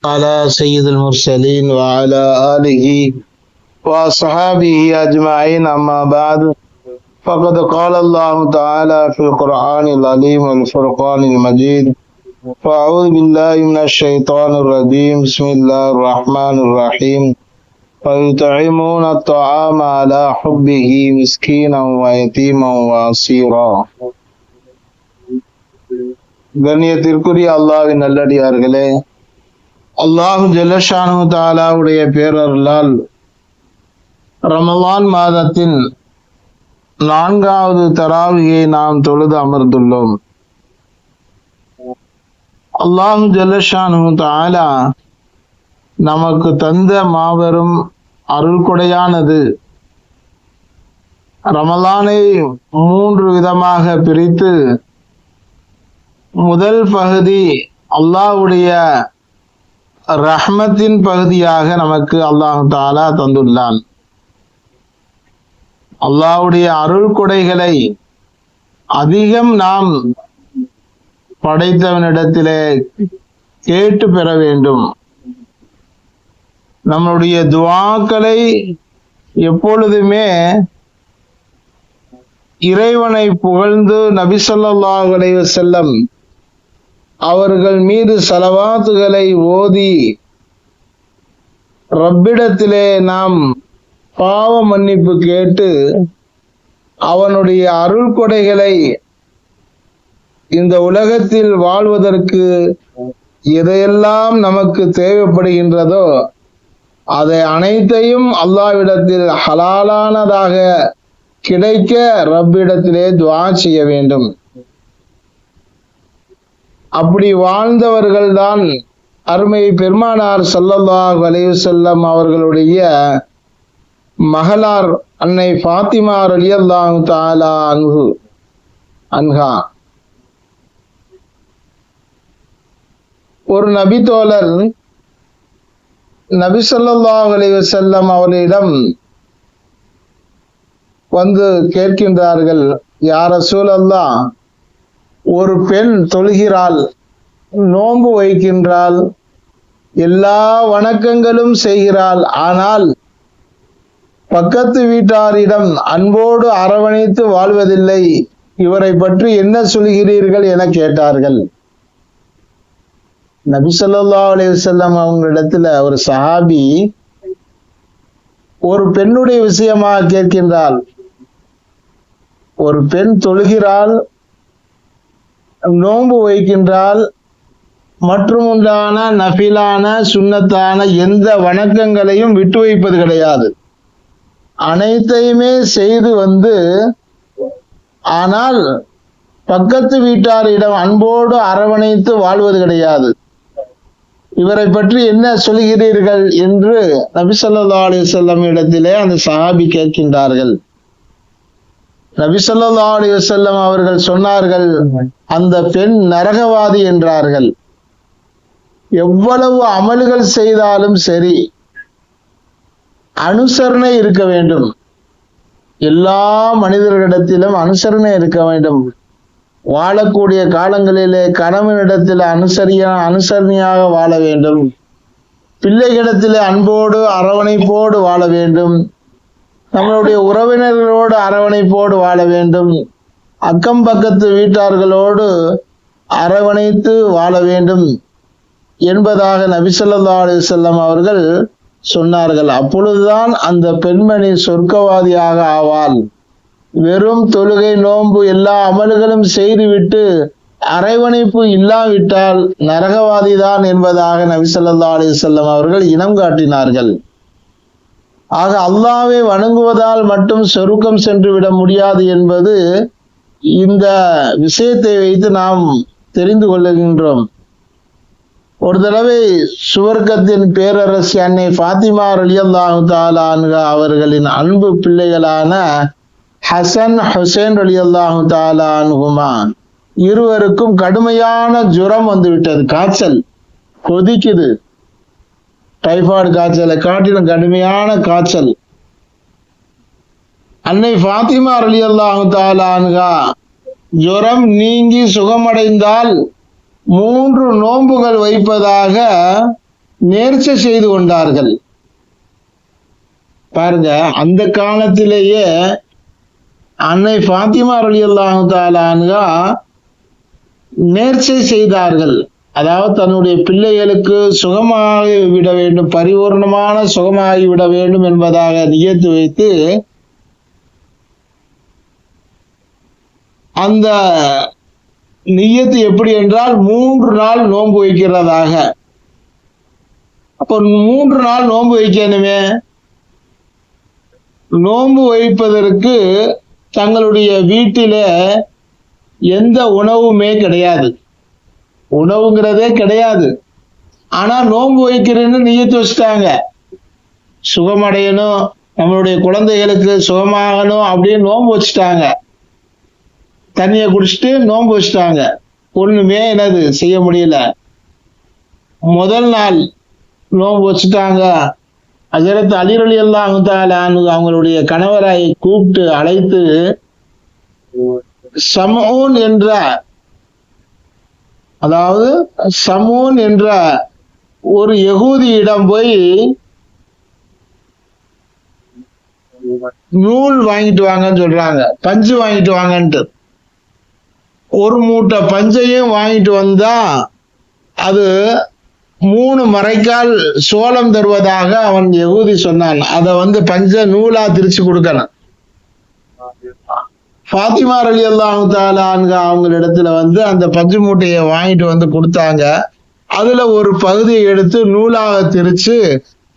على سيد المرسلين وعلى آله وصحابه أجمعين أما بعد فقد قال الله تعالى في القرآن العليم والفرقان المجيد فأعوذ بالله من الشيطان الرجيم بسم الله الرحمن الرحيم ويطعمون الطعام على حبه مسكينا ويتيما وأسيرا. கண்ணியத்திற்குரிய அல்லாஹ்வின் நல்லடியார்களே, அல்லாஹு ஜல்லஷானு தஆலாவுடைய பேரருளால் ரமலான் மாதத்தின் 4வது தராவியை நாம் தொழுது அமர்ந்துள்ளோம். அல்லாஹு ஜல்லஷானு தஆலா நமக்கு தந்த மாபெரும் அருள் கொடையானது ரமலானை 3 விதமாக பிரித்து முதல் பகுதி அல்லாஹ்வுடைய ரஹ்மத்தின் பகுதியாக நமக்கு அல்லாஹ் தஆலா தந்துள்ளான். அல்லாஹ்வுடைய அருள் கொடைகளை அதிகம் நாம் படைத்தவனிடத்திலே கேட்டு பெற வேண்டும். நம்முடைய துஆக்களை எப்பொழுதுமே இறைவனை புகழ்ந்து நபி ஸல்லல்லாஹு அலைஹி வஸல்லம் அவர்கள் மீது ஸலவாத்துகளை ஓதி ரப்பிடத்திலே நாம் பாவ மன்னிப்பு கேட்டு அவனுடைய அருள் கொடைகளை இந்த உலகத்தில் வாழ்வதற்கு எதையெல்லாம் நமக்கு தேவைப்படுகின்றதோ அதை அனைத்தையும் அல்லாஹ்விடத்தில் ஹலாலானதாக கிடைக்க ரப்பிடத்திலே துஆ செய்ய வேண்டும். அப்படி வாழ்ந்தவர்கள் தான் அருமை பெருமானார் ஸல்லல்லாஹு அலைஹி வஸல்லம் அவர்களுடைய மகளார் அன்னை ஃபாத்திமா ரலியல்லாஹு தஆலா அன்ஹா. ஒரு நபி தோழர் நபி ஸல்லல்லாஹு அலைஹி வஸல்லம் அவர்களிடம் வந்து கேட்கின்றார்கள், யா ரசூலல்லாஹ், ஒரு பெண் தொழுகிறாள், நோன்பு வைக்கின்றாள், எல்லா வணக்கங்களும் செய்கிறாள், ஆனால் பக்கத்து வீட்டாரிடம் அன்போடு அரவணைத்து வாழ்வதில்லை, இவரை பற்றி என்ன சொல்கிறீர்கள் என கேட்டார்கள். நபி ஸல்லல்லாஹு அலைஹி வஸல்லம் அவங்களிடத்துல ஒரு சஹாபி ஒரு பெண்ணுடைய விஷயமாக கேட்கின்றாள். ஒரு பெண் தொழுகிறாள், நோன்பு வைக்கின்றாள், மற்றும் உண்டான நஃபிலான சுன்னத்தான எந்த வணக்கங்களையும் விட்டு வைப்பது கிடையாது, அனைத்தையுமே செய்து வந்து ஆனால் பக்கத்து வீட்டாரிடம் அன்போடு அரவணைத்து வாழ்வது கிடையாது, இவரை பற்றி என்ன சொல்கிறீர்கள் என்று நபி ஸல்லல்லாஹு அலைஹி வஸல்லம் இடத்திலே அந்த சஹாபி கேட்கின்றார்கள். நபி ஸல்லல்லாஹு அலைஹி வஸல்லம் அவர்கள் சொன்னார்கள், அந்த பெண் நரகவாதி என்றார்கள். எவ்வளவு அமல்கள் செய்தாலும் சரி, அனுசரணை இருக்க வேண்டும். எல்லா மனிதர்களிடத்திலும் அனுசரணை இருக்க வேண்டும். வாழக்கூடிய காலங்களிலே கணவனிடத்தில் அனுசரணையாக வாழ வேண்டும். பிள்ளைகளிடத்திலே அன்போடு அரவணைப்போடு வாழ வேண்டும். நம்மளுடைய உறவினர்களோடு அரவணைப்போடு வாழ வேண்டும். அக்கம் பக்கத்து வீட்டார்களோடு அரவணைத்து வாழ வேண்டும் என்பதாக நபி ஸல்லல்லாஹு அலைஹி வஸல்லம் அவர்கள் சொன்னார்கள். அப்பொழுதுதான் அந்த பெண்மணி சொர்க்கவாதியாக ஆவாள். வெறும் தொழுகை, நோன்பு எல்லா அமல்களும் செய்துவிட்டு அரவணைப்பு இல்லாவிட்டால் நரகவாதி தான் என்பதாக நபி ஸல்லல்லாஹு அலைஹி வஸல்லம் அவர்கள் இனம் காட்டினார்கள். ஆக அல்லாஹ்வை வணங்குவதால் மட்டும் சொர்க்கம் சென்று விட முடியாது என்பது இந்த விஷயத்தை வைத்து நாம் தெரிந்து கொள்ளுகின்றோம். ஒரு தடவை சுவர்க்கத்தின் பேரரசி அன்னை ஃபாத்திமா ரலியல்லாஹு தஆலா அன்ஹா அவர்களின் அன்பு பிள்ளைகளான ஹசன் ஹுசைன் ரலியல்லாஹு தஆலா அன்ஹுமா இருவருக்கும் கடுமையான ஜுரம் வந்துவிட்டது. காய்ச்சல் கொதிக்குது. டைபாய்டு காய்ச்சலை காட்டிலும் கடுமையான காய்ச்சல். அன்னை ஃபாத்திமா ரலியல்லாஹு தஆலா அன்ஹா ஜுரம் நீங்கி சுகமடைந்தால் 3 நோன்புகள் வைப்பதாக நேர்ச்சை செய்து கொண்டார்கள். பாருங்க, அந்த காலத்திலேயே அன்னை ஃபாத்திமா ரலியல்லாஹு தஆலா அன்ஹா நேர்ச்சை செய்தார்கள். அதாவது தன்னுடைய பிள்ளைகளுக்கு சுகமாகி விட வேண்டும், பரிபூர்ணமான சுகமாகி விட வேண்டும் என்பதாக நியத்து வைத்து அந்த நியத்து எப்படி என்றால் 3 நாள் நோன்பு வைக்கிறதாக. அப்போ 3 நாள் நோன்பு வைக்கணுமே. நோன்பு வைப்பதற்கு தங்களுடைய வீட்டில எந்த உணவுமே கிடையாது, உணவுங்கிறதே கிடையாது. ஆனா நோன்பு வைக்கிறேன்னு நியத்து வச்சுட்டாங்க. சுகமடையணும், நம்மளுடைய குழந்தைகளுக்கு சுகமாகணும் அப்படின்னு நோன்பு வச்சுட்டாங்க. தண்ணியை குடிச்சிட்டு நோன்பு வச்சுட்டாங்க. ஒண்ணுமே என்னது செய்ய முடியல. முதல் நாள் நோன்பு வச்சுட்டாங்க. ஹஜ்ரத் அலி ரலியல்லாஹு தஆலா அன்ஹு அவங்களுடைய கணவரை கூப்பிட்டு அழைத்து சமூன் என்ற, அதாவது சமூன் என்ற ஒரு யகூதியிடம் போய் நூல் வாங்கிட்டு வாங்கன்னு சொல்றாங்க, பஞ்சு வாங்கிட்டு வாங்கன்ட்டு. ஒரு மூட்டை பஞ்சையும் வாங்கிட்டு வந்தா அது 3 மரைக்கால் சோளம் தருவதாக அவன் யகூதி சொன்னான். அதை பஞ்ச நூலா திரிச்சு கொடுக்கணும். ஃபாத்திமா ரலியல்லாஹு தஆலா அன்ஹா அவங்களிடத்துல அந்த பஞ்சு மூட்டையை வாங்கிட்டு கொடுத்தாங்க. அதுல ஒரு பகுதியை எடுத்து நூலாக திரிச்சு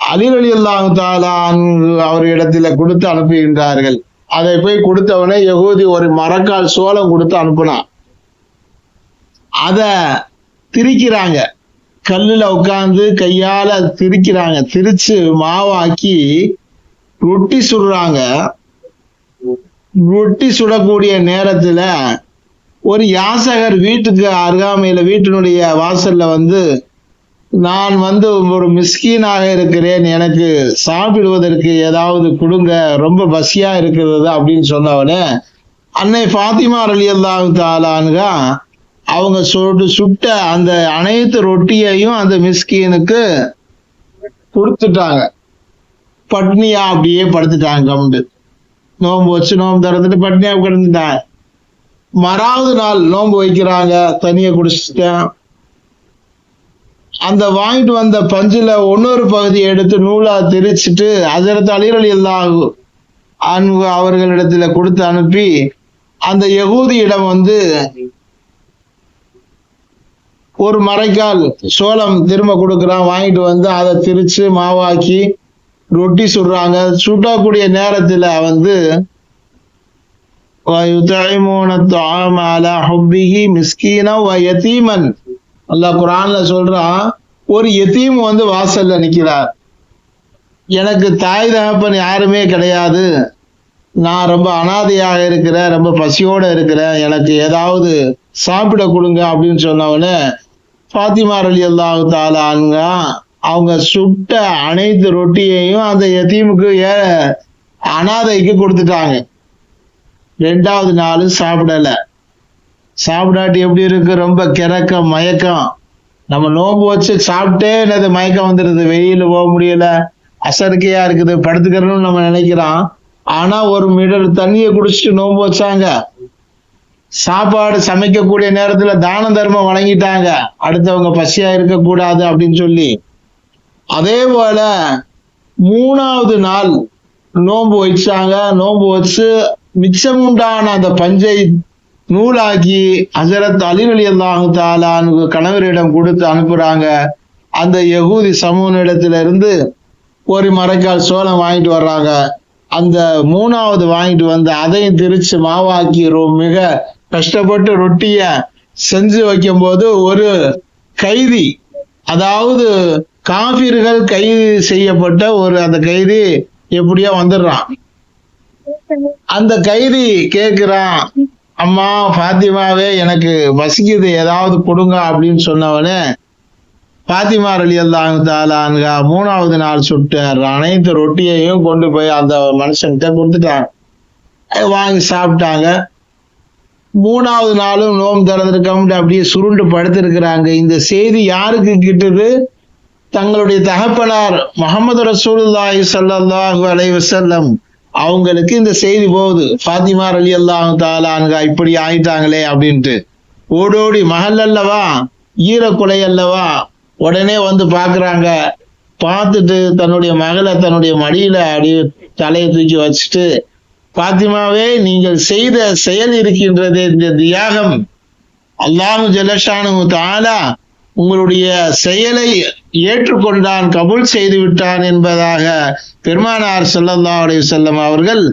அலி ரலியல்லாஹு தஆலா அன்ஹு அவரிடத்துல கொடுத்து அனுப்புகின்றார்கள். அதை போய் கொடுத்தவனே யகூதி ஒரு மரக்கால் சோளம் கொடுத்து அனுப்புனான். அத திரிக்கிறாங்க, கல்லுல உட்கார்ந்து கையால திரிக்கிறாங்க. திரிச்சு மாவாக்கி ரொட்டி சுடுறாங்க. ரொட்டி சுடக்கூடிய நேரத்துல ஒரு யாசகர் வீட்டுக்கு அருகாமையில, வீட்டினுடைய வாசல்ல நான் ஒரு மிஸ்கீனாக இருக்கிறேன், எனக்கு சாப்பிடுவதற்கு ஏதாவது கொடுங்க, ரொம்ப பசியா இருக்கிறது அப்படின்னு சொன்னவனே அன்னை ஃபாத்திமா ரலியல்லாஹு தஆலா அன்ஹா அவங்க சுட்ட அந்த அனைத்து ரொட்டியையும் அந்த மிஸ்கீனுக்கு கொடுத்துட்டாங்க. பட்னியா அப்படியே படுத்துட்டாங்க. கம்ண்டு நோன்பு வச்சு நோன்பு திறந்துட்டு பட்னியா கிடந்துட்டாங்க. மறாவது நாள் நோன்பு வைக்கிறாங்க, தண்ணியை குடிச்சிட்டேன். அந்த வாங்கிட்டு வந்த பஞ்சுல இன்னொரு பகுதியை எடுத்து நூலா திரிச்சிட்டு ஹஜ்ரத் அலி ரலியல்லாஹு அன்ஹு அவர்களிடத்துல கொடுத்து அனுப்பி அந்த யகூதியிடம் ஒரு மரைக்கால் சோளம் திரும்ப கொடுக்குறான். வாங்கிட்டு அதை திரிச்சு மாவாக்கி ரொட்டி சுடுறாங்க. சுடக்கூடிய நேரத்துல அல்லாஹ் குர்ஆன்ல சொல்றான், ஒரு யதீம் வாசல்ல நிக்கிறார். எனக்கு தாய் தகப்பன் யாருமே கிடையாது, நான் ரொம்ப அனாதையாக இருக்கிறேன், ரொம்ப பசியோட இருக்கிறேன், எனக்கு ஏதாவது சாப்பிட கொடுங்க அப்படின்னு சொன்னவனே ஃபாத்திமா ரலியல்லாஹு தஆலா அன்ஹா அவங்க சுட்ட அனைத்து ரொட்டியையும் அந்த யதீமுக்கு அனாதைக்கு கொடுத்துட்டாங்க. 2வது நாள் சாப்பிடல. சாப்பிடாட்டி எப்படி இருக்கு, ரொம்ப கிறக்கம், மயக்கம். நம்ம நோன்பு வச்சு சாப்பிட்டே என்னது மயக்கம் வந்துடுது, வெயில போக முடியல, அசர்க்கையா இருக்குது, படுத்துக்கிறோம்னு நம்ம நினைக்கிறோம். ஆனா ஒரு மீட்டர் தண்ணியை குடிச்சிட்டு நோன்பு வச்சாங்க. சாப்பாடு சமைக்கக்கூடிய நேரத்துல தான தர்மம் வழங்கிட்டாங்க, அடுத்தவங்க பசியா இருக்கக்கூடாது அப்படின்னு சொல்லி. அதே போல 3வது நாள் நோன்பு வச்சாங்க. நோன்பு வச்சு மிச்சமுண்டான அந்த பஞ்சை நூலாக்கி ஹஜ்ரத் அலி ரலியல்லாஹு தஆலா அன்ஹு கணவரிடம் கொடுத்து அனுப்புறாங்க. அந்த யகூதி சமூகத்தில இருந்து ஒரு மரைக்கால் சோளம் வாங்கிட்டு வர்றாங்க. அந்த 3வது வாங்கிட்டு அதையும் திரிச்சு மாவாக்கி மிக கஷ்டப்பட்டு ரொட்டிய செஞ்சு வைக்கும் போது ஒரு கைதி, அதாவது காபிர்கள் கைது செய்யப்பட்ட அந்த கைதி எப்படியோ வந்துடுறான். அந்த கைதி கேட்கிறான், அம்மா ஃபாத்திமாவே எனக்கு பசிக்குது, ஏதாவது கொடுங்க அப்படின்னு சொன்னவனே ஃபாத்திமா ரலியல்லாஹு தஆலா அன்ஹா 3வது நாள் சுட்ட அனைத்து ரொட்டியையும் கொண்டு போய் அந்த மனுஷன்கிட்ட கொடுத்துட்டாங்க. வாங்கி சாப்பிட்டாங்க. 3வது நாளும் நோன்பு திறந்திருக்க அப்படியே சுருண்டு படுத்திருக்கிறாங்க. இந்த செய்தி யாருக்கு கிட்டுது? தங்களுடைய தகப்பனார் முஹம்மது ரசூலுல்லாஹி ஸல்லல்லாஹு அலைஹி வஸல்லம் அவங்களுக்கு இந்த செய்தி போகுது. ஃபாத்திமா ரலியல்லாஹு தஆலா அன்ஹா இப்படி ஆயிட்டாங்களே அப்படின்ட்டு ஓடோடி, மகள் அல்லவா, ஈரக்குலை அல்லவா, உடனே வந்து பாக்குறாங்க. பார்த்துட்டு தன்னுடைய மகளை தன்னுடைய மடியில அடி தலையை தூக்கி வச்சுட்டு, பாத்திமாவே, நீங்கள் செய்த செயல் இருக்கின்றது, இந்த தியாகம், அல்லாஹு ஜல்லஷானு தஆலா உங்களுடைய செயலை ஏற்றுக்கொண்டான், கபூல் செய்து விட்டான் என்பதாக பெருமானார் ஸல்லல்லாஹு அலைஹி வஸல்லம் அவர்கள்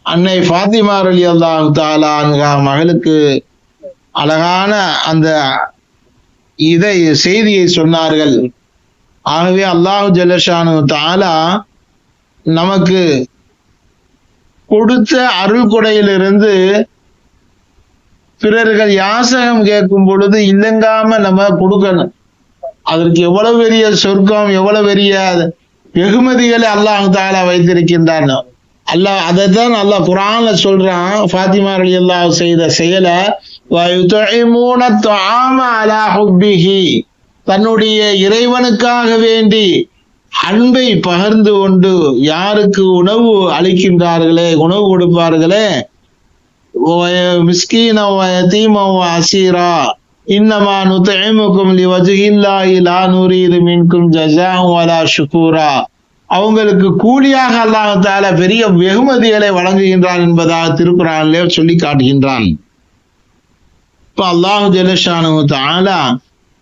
அன்னை ஃபாத்திமா ரலியல்லாஹு தஆலா அன்ஹா மகளுக்கு அழகான அந்த செய்தியை சொன்னார்கள். ஆகவே அல்லாஹு ஜல்லஷானு தஆலா நமக்கு கொடுத்த அருள் கொடையிலிருந்து பிறர்கள் யாசகம் கேட்கும் பொழுது இல்லங்காம நம்ம கொடுக்கணும். அதற்கு எவ்வளவு பெரிய சொர்க்கம், எவ்வளவு பெரிய வெகுமதிகளை அல்லாஹ் தஆலா வைத்திருக்கின்றான். அல்லாஹ் அதைத்தான் அல்லாஹ் குர்ஆன்ல சொல்றான். ஃபாத்திமா ரலியல்லாஹு செய்த செயலை, வயுத்இமூன த்ஆம அலா ஹுப்பிஹி, தன்னுடைய இறைவனுக்காக வேண்டி அன்பை பகிர்ந்து கொண்டு யாருக்கு உணவு அளிக்கின்றார்களே, உணவு கொடுப்பார்களே, மிஸ்கீன யதீம அசீரா இன்னமா நுத்இமுக்கும் லிவஜ்ஹில்லாஹி லா நுரீது மின்கும் ஜஸாஅன் வலா ஷுகூரா, அவங்களுக்கு கூலியாக அல்லாஹ் தஆலா பெரிய வெகுமதிகளை வழங்குகின்றான் என்பதாக திருக்குர்ஆனிலே சொல்லி காட்டுகின்றான். இப்ப அல்லாஹ் ஜல்லஷானு தஆலா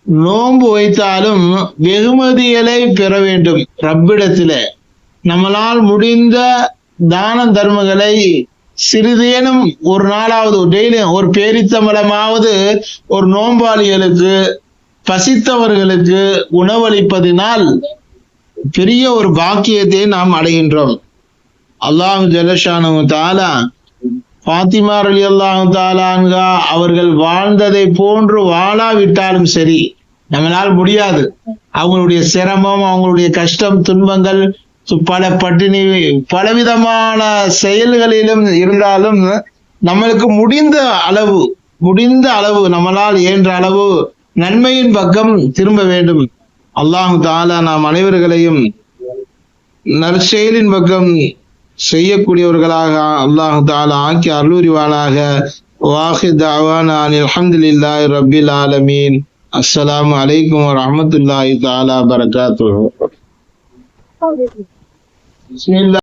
நோன்பு வைத்தாலும் வெகுமதிகளை பெற வேண்டும் ரப்பிடத்திலே. நம்மளால் முடிந்த தான தர்மங்களை சிறிதேனும் ஒரு நாளாவது, டெய்லியும் ஒரு பேரித்தம்பளமாவது ஒரு நோன்பாளிகளுக்கு, பசித்தவர்களுக்கு உணவளிப்பதினால் பெரிய ஒரு பாக்கியத்தை நாம் அடைகின்றோம். அல்லாஹ் ஜல்லஷானு தஆலா ஃபாத்திமா ரலியல்லாஹு தஆலா அன்ஹா அவர்கள் வாழ்ந்ததை போன்று வாழாவிட்டாலும் சரி, நம்மளால் முடியாது. அவங்களுடைய சிரமம், அவங்களுடைய கஷ்டம், துன்பங்கள், பல பட்டினி, பலவிதமான செயல்களிலும் இருந்தாலும் நம்மளுக்கு முடிந்த அளவு நம்மளால் இயன்ற அளவு நன்மையின் பக்கம் திரும்ப வேண்டும். அல்லாஹ் தஆலா நாம் அனைவர்களையும் நற்செயலின் பக்கம் செய்யக்கூடியவர்களாக அல்லாஹ் தஆலா ஆக்கி அருள்வானாக. வாஹிர் தஅவானா அனில் ஹம்துலில்லாஹி ரப்பில் ஆலமீன். அஸ்ஸலாமு அலைக்கும் வரஹ்மத்துல்லாஹி தஆலா வபரகாத்துஹு. பிஸ்மில்லாஹ்.